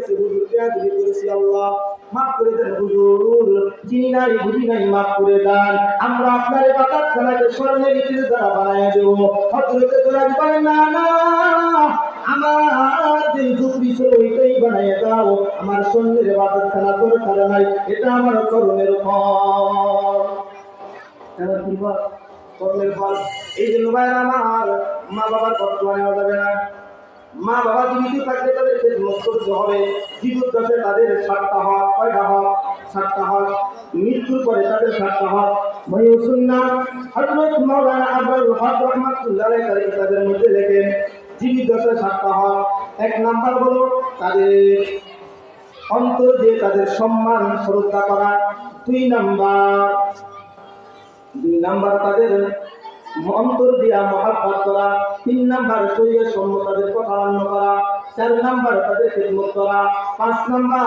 গেছে হুজুর, বেয়াদবি করেছি আল্লাহ মাফ করে দেন হুজুর, যিনি নাই বুঝি নাই মাফ করে দেন। আমরা আপনার ইবাদতখানাকে স্বর্ণের ইটের দ্বারা বানায় দেব। হযরতে দুলাল বলেন, না না, আমার যে ঝুপড়ি ছিল ওইটাই বানায় দাও, আমার স্বর্ণের ইবাদতখানা দরকার নাই, এটা আমার কর্মের ফল। কেন কি ফল? কর্মের ফল। এই জন্য ভাইরা আমার, মা বাবার কষ্ট নেওয়া যাবে না। মা বাবা জীবিত থাকলে তাদের খেদমত করতে হবে। জীবিত থাকলে তাদের 7টা হক, কয়টা হক? 7টা হক। মৃত্যুর পরে তাদের 7টা হক। সুন্নাহ হযরত মাওলানা আবুল হক রাহমাতুল্লাহ আলাইহি কিতাবের মধ্যে লেখেন, জীবিত দশায় 7টা হক। 1 নাম্বার হলো তাদের অন্তর দিয়ে তাদের সম্মান শ্রদ্ধা করা। 2 নাম্বার তাদের অন্তর দিয়া মহাব্বত করা। 3 নাম্বার শরীরের সম্মত তাদের কথা মান্য করা। 4 নাম্বার তাদের খেদমত করা। 5 নাম্বার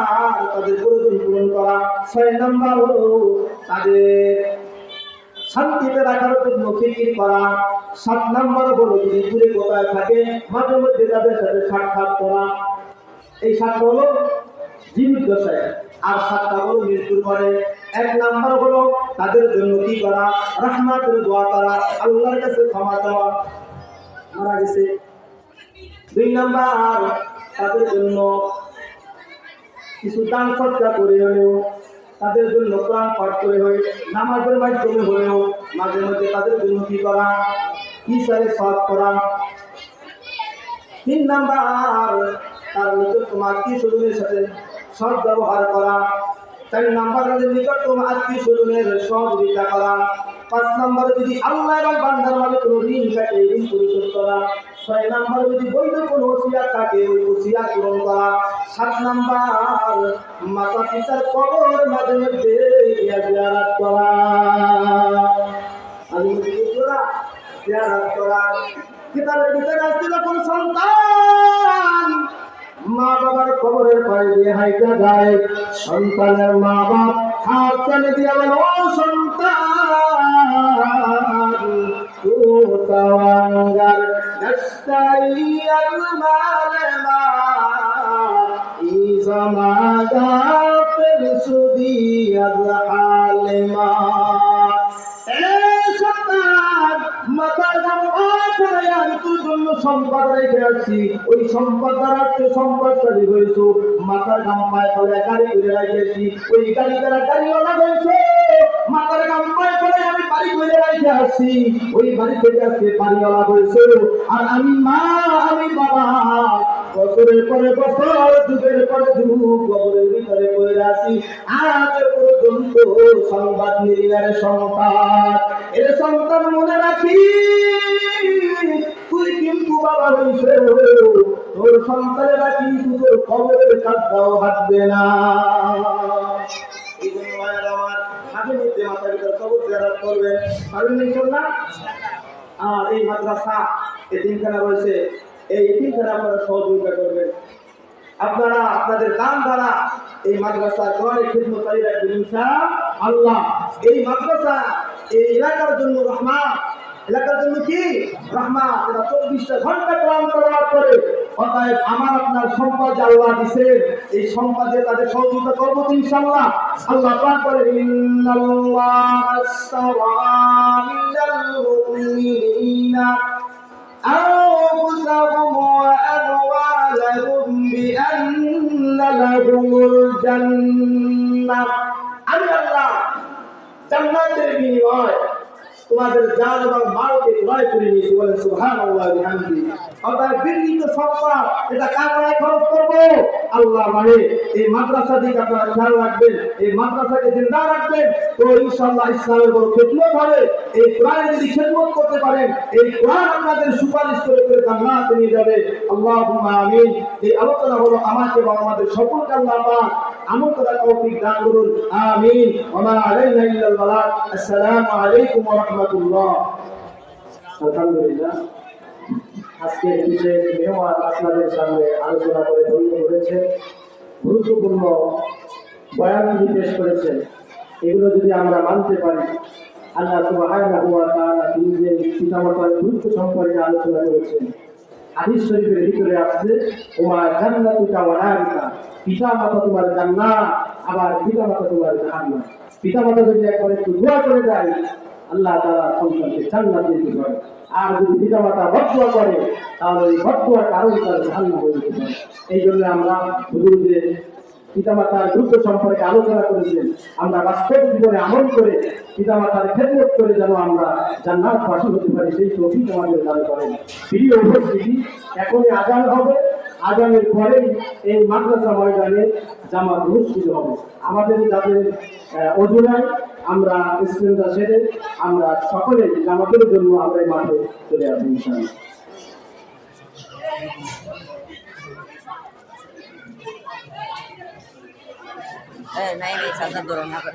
তাদের প্রয়োজন পূরণ করা। 6 নাম্বার হলো তাদের শান্তিতে রাখার জন্য ফিকির করা। 7 নাম্বার হলো যদি দূরে কোথায় থাকে মাঝে মধ্যে তাদের সাথে সাক্ষাৎ করা। এই 7টা হলো জীবিত দশায়, আর 7টা হলো মৃত্যুর পরে। 1 নাম্বার হলো তাদের জন্য কি করা? রহমতের দোয়া করা, আল্লাহর কাছে ক্ষমা চাওয়া, মারা গেছে। 2 নাম্বার তাদের জন্য কিছু দান সদকা করে হলেও, তাদের জন্য কোরআন পাঠ করে হয়ে, নামাজের মাধ্যমে হলেও মাঝে মধ্যে তাদের জন্য কি করা? ইশারে সওয়াব করা। 3 নাম্বার তার নিকটতম আত্মীয় স্বজনের সাথে সৎ ব্যবহার করা। 4 নাম্বার তাদের নিকটতম আত্মীয় স্বজনের সহযোগিতা করা। 5 নাম্বার যদি আল্লাহ এবং বান্দার মাঝে কোনো ঋণ থাকে ঋণ পরিশোধ করা। 6 নাম্বার যদি বৈধ কোনো ওসিয়ত থাকে ওই ওসিয়ত পূরণ করা। 7 নাম্বার মাতা পিতার কবর মাঝে মধ্যে জিয়ারত করা। আমি জিয়ারত করা। কিতাবের ভিতরে আসছে যখন সন্তান মা বাবার কবরের পায়ে দিয়ে হাইটা যায়, সন্তানের মা বাপ হাত টানে দিয়ে বলে, ও সন্তান তু তাওয়াঙ্গার নাস্তাইয়াল মালমা ইজামাদা ফিরসুদি আযহালমা। মাথার গাম করে আমি তোর জন্য সম্পদ রেখে আসছি, ওই সম্পদ দ্বারা সম্পদশালী হয়েছ। মাথার গাম পায়ে ফলে গাড়ি করে রেখেছি, ওই গাড়ি দ্বারা গাড়িওয়ালা হয়েছে। মাথার গাম পায়ে ফলে আমি বাড়ি করে রেখে আসছি, ওই বাড়ি থেকে আজকে বাড়িওয়ালা হয়েছে। আর আমি মা, আমি বাবা, বছরের পরে বছর, যুগের পরে যুগ কবরের ভিতরে পড়ে আছি। আজ পর্যন্ত সংবাদ নিরিয়ার সন্তান, এর সন্তান মনে রাখি তুই কিন্তু বাবা হইছে, তোর সন্তানেরা কিন্তু তোর কবরের কাজটাও হাঁটবে না। এই জন্য মায়ের আমার মাঝে মধ্যে মাথার ভিতর কবর জিয়ারত করবেন, পারবেন না? আর এই মাদ্রাসা এতিমখানা রয়েছে, এই এতিমখানা আপনারা সহযোগিতা করবেন। আপনারা আপনাদের দান দ্বারা এই মাদ্রাসা কোরআনের খিদমতকারী রাখবেন ইনশাআল্লাহ। এই মাদ্রাসা এই এলাকার জন্য রহমত, এলাকার জন্য কি রহমত। এরা 24টা ঘন্টা কোরআন তেলাওয়াত করে। অতএব আমার আপনার সম্পদ আল্লাহ দিয়েছেন, এই সম্পদে তাদের সহযোগিতা করবো ইনশাআল্লাহ। আল্লাহ পাক বলেন, ইন্নাল্লাহ আশতারা মিনাল মুমিনিনা أنفسهم وأموالهم بأن لهم الجنة। আমি আল্লাহ জান্নাতের বিনিময়ে তোমাদের জান এবং মালকে ক্রয় করে নিয়েছি, বলেন সুবহানাল্লাহ ওয়া বিহামদিহি। অর্থাৎ বিকৃত সম্পদ এটা কারায় খরচ করবো আল্লাহ মানে। এই মাদ্রাসা দিকে আপনারা খেয়াল রাখবেন, এই মাদ্রাসাকে জিন্দা রাখবেন, তো ইনশাআল্লাহ ইসলামের বড় খেদমত হবে। এই কোরআনে যদি খেদমত করতে পারেন, এই কোরআন আপনাদের সুপারিশ করে করে জান্নাতে নিয়ে যাবে। আল্লাহুম্মা আমিন। এই আলোচনা হলো আমাকে এবং আমাদের সকলকে আল্লাহ পাক আমল করার তৌফিক দান করুন, আমিন। ওয়া মা আলাইনা ইল্লাল বালাগ। আসসালামু আলাইকুম ওয়া রাহমাতুল্লাহ। আলহামদুলিল্লাহ, আজকে বিশেষ মেহমান আপনাদের সামনে আলোচনা করে ধন্য করেছে, গুরুত্বপূর্ণ বয়ানগুলি পেশ করেছেন। এগুলো যদি আমরা মানতে পারি, আল্লাহ সুবহানাহু ওয়া তাআলা তিনি যে পিতামাতার গুরুত্ব সম্পর্কে আলোচনা করেছেন, হাদিস শরীফের ভিতরে আসছে ওমা জান্নাতুকা ওয়া নারুকা, পিতা মাতা তোমার জান্নাত, আবার পিতা মাতা তোমার জাহান্নাম। পিতা মাতা যদি একবার একটু দোয়া করে যায় আল্লাহ তাআলা সন্তানকে জান্নাত দিতে পারে, আর যদি পিতা মাতা বদদোয়া করে তাহলে ওই বদদোয়ার কারণে তার জাহান্নাম হয়ে যেতে পারে। এই জন্য আমরা হুজুর যে পিতামাতার গুরুত্ব সম্পর্কে আলোচনা করেছেন, আমরা বাস্তব জীবনে আমল করে পিতামাতার খেদমত করে যেন আমরা জান্নাতবাসী হতে পারি, সেই তৌফিক আমাদের দান করেন। প্রিয় উপস্থিতি, এখনই আজান হবে, আজানের পরেই এই মাদ্রাসা ময়দানে জামাত অনুষ্ঠিত হবে। আমাদের যাদের অজুরায় আমরা ইসলামটা সেরে আমরা সকলে জামাতের জন্য আমরা এই মাঠে চলে আসবো ইনশাআল্লাহ। नहीं नहीं साथ साथ दोनों यहाँ पर